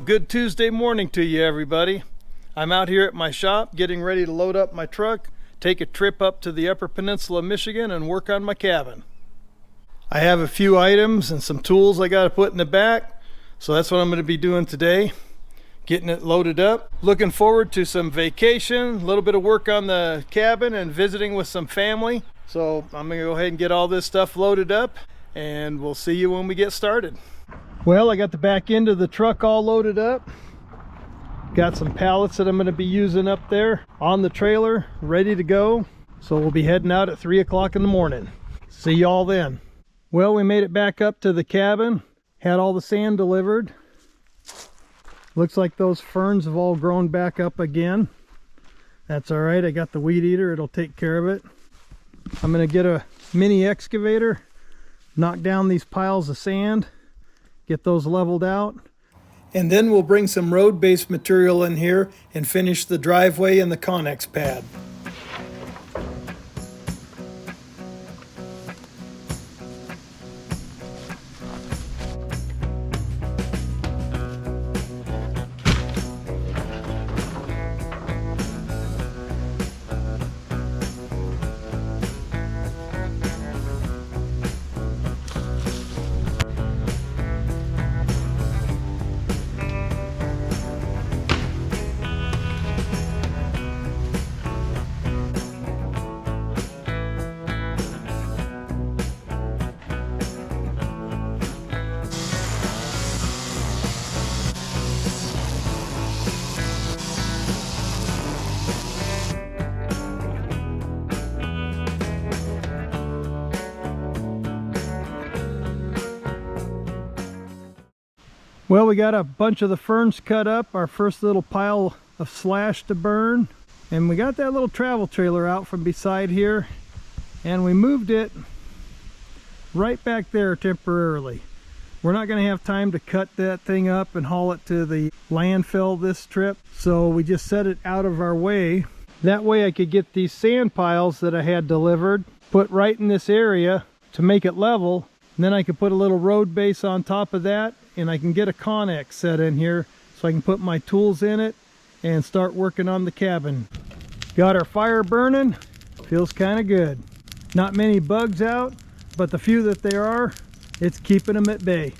Good Tuesday morning to you, everybody. I'm out here at my shop getting ready to load up my truck, take a trip up to the Upper Peninsula of Michigan and work on my cabin. I have a few items and some tools I got to put in the back, so that's what I'm going to be doing today, getting it loaded up. Looking forward to some vacation, a little bit of work on the cabin and visiting with some family. So I'm going to go ahead and get all this stuff loaded up and we'll see you when we get started. Well, I got the back end of the truck all loaded up. Got some pallets that I'm going to be using up there on the trailer, ready to go. So we'll be heading out at 3 o'clock in the morning. See y'all then. Well, we made it back up to the cabin. Had all the sand delivered. Looks like those ferns have all grown back up again. That's all right. I got the weed eater. It'll take care of it. I'm going to get a mini excavator, knock down these piles of sand, get those leveled out, and then we'll bring some road-based material in here and finish the driveway and the Connex pad. Well, we got a bunch of the ferns cut up, our first little pile of slash to burn, and we got that little travel trailer out from beside here, and we moved it right back there temporarily. We're not going to have time to cut that thing up and haul it to the landfill this trip, so we just set it out of our way. That way I could get these sand piles that I had delivered put right in this area to make it level, and then I could put a little road base on top of that, and I can get a Connex set in here so I can put my tools in it and start working on the cabin. Got our fire burning. Feels kind of good. Not many bugs out, but the few that there are, it's keeping them at bay.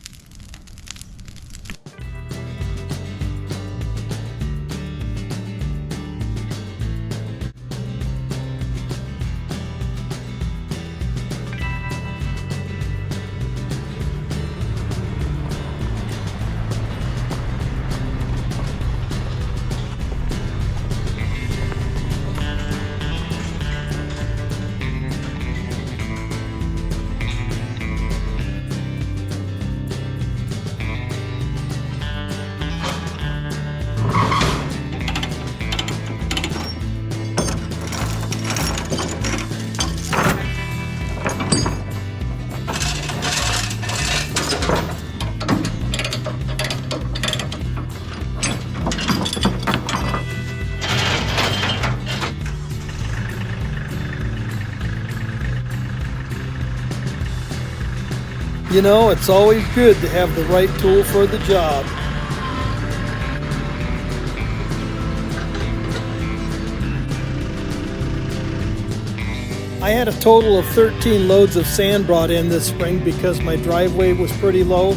You know, it's always good to have the right tool for the job. I had a total of 13 loads of sand brought in this spring because my driveway was pretty low.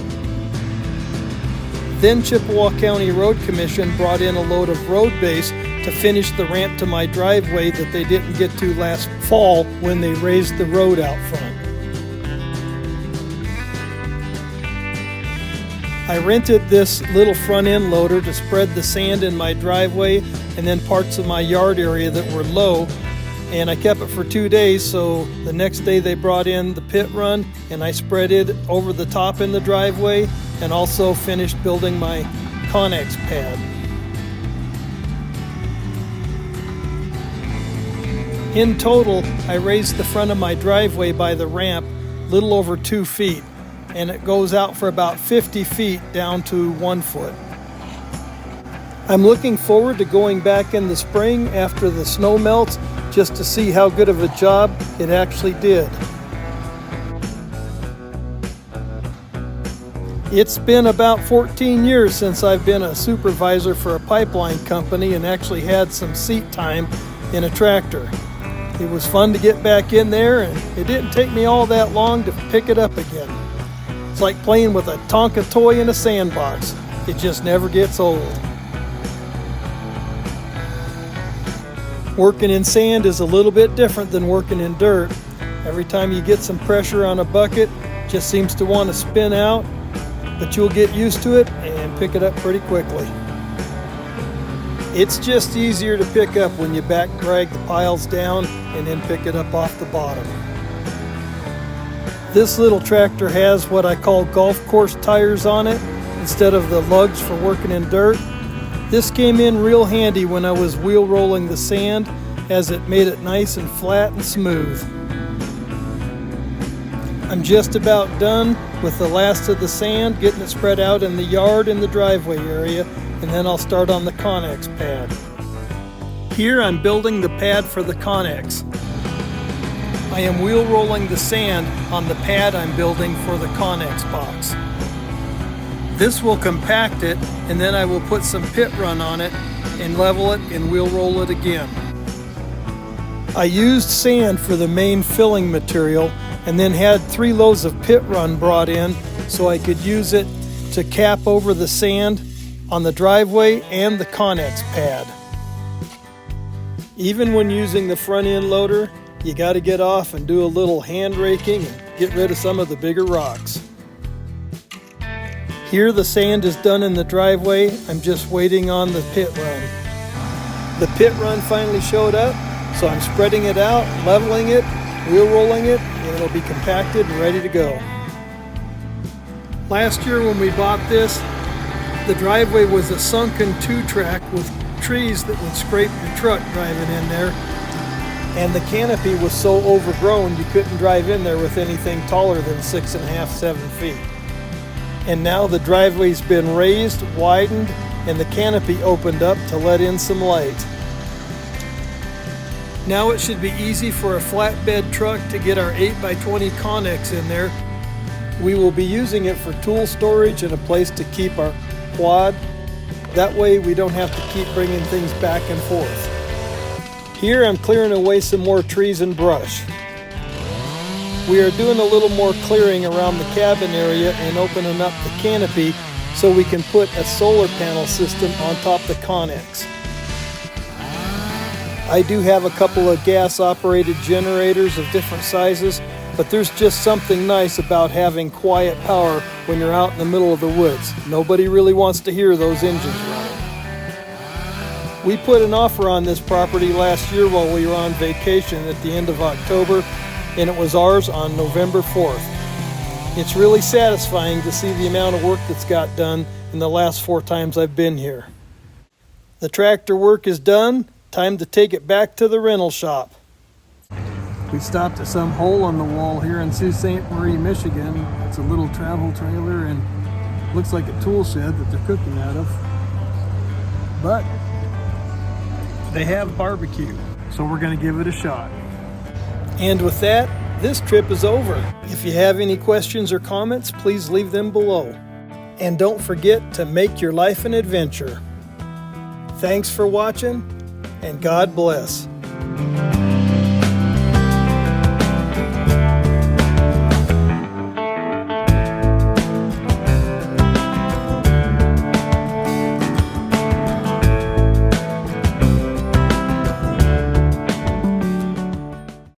Then Chippewa County Road Commission brought in a load of road base to finish the ramp to my driveway that they didn't get to last fall when they raised the road out front. I rented this little front end loader to spread the sand in my driveway and then parts of my yard area that were low, and I kept it for 2 days, so the next day they brought in the pit run and I spread it over the top in the driveway and also finished building my Connex pad. In total, I raised the front of my driveway by the ramp a little over 2 feet. And it goes out for about 50 feet down to 1 foot. I'm looking forward to going back in the spring after the snow melts just to see how good of a job it actually did. It's been about 14 years since I've been a supervisor for a pipeline company and actually had some seat time in a tractor. It was fun to get back in there, and it didn't take me all that long to pick it up again. It's like playing with a Tonka toy in a sandbox. It just never gets old. Working in sand is a little bit different than working in dirt. Every time you get some pressure on a bucket, it just seems to want to spin out, but you'll get used to it and pick it up pretty quickly. It's just easier to pick up when you back drag the piles down and then pick it up off the bottom. This little tractor has what I call golf course tires on it instead of the lugs for working in dirt. This came in real handy when I was wheel rolling the sand, as it made it nice and flat and smooth. I'm just about done with the last of the sand, getting it spread out in the yard and the driveway area, and then I'll start on the Connex pad. Here I'm building the pad for the Connex. I am wheel rolling the sand on the pad I'm building for the Connex box. This will compact it, and then I will put some pit run on it and level it and wheel roll it again. I used sand for the main filling material and then had 3 loads of pit run brought in so I could use it to cap over the sand on the driveway and the Connex pad. Even when using the front end loader, you got to get off and do a little hand raking and get rid of some of the bigger rocks. Here the sand is done in the driveway. I'm just waiting on the pit run. The pit run finally showed up, so I'm spreading it out, leveling it, wheel rolling it, and it'll be compacted and ready to go. Last year when we bought this, the driveway was a sunken 2-track with trees that would scrape your truck driving in there. And the canopy was so overgrown you couldn't drive in there with anything taller than 6.5, 7 feet. And now the driveway's been raised, widened, and the canopy opened up to let in some light. Now it should be easy for a flatbed truck to get our 8x20 Connex in there. We will be using it for tool storage and a place to keep our quad. That way we don't have to keep bringing things back and forth. Here I'm clearing away some more trees and brush. We are doing a little more clearing around the cabin area and opening up the canopy so we can put a solar panel system on top of the Connex. I do have a couple of gas operated generators of different sizes, but there's just something nice about having quiet power when you're out in the middle of the woods. Nobody really wants to hear those engines running. We put an offer on this property last year while we were on vacation at the end of October, and it was ours on November 4th. It's really satisfying to see the amount of work that's got done in the last 4 times I've been here. The tractor work is done. Time to take it back to the rental shop. We stopped at some hole on the wall here in Sault Ste. Marie, Michigan. It's a little travel trailer and looks like a tool shed that they're cooking out of. But they have barbecue, so we're going to give it a shot. And with that, this trip is over. If you have any questions or comments, please leave them below. And don't forget to make your life an adventure. Thanks for watching, and God bless.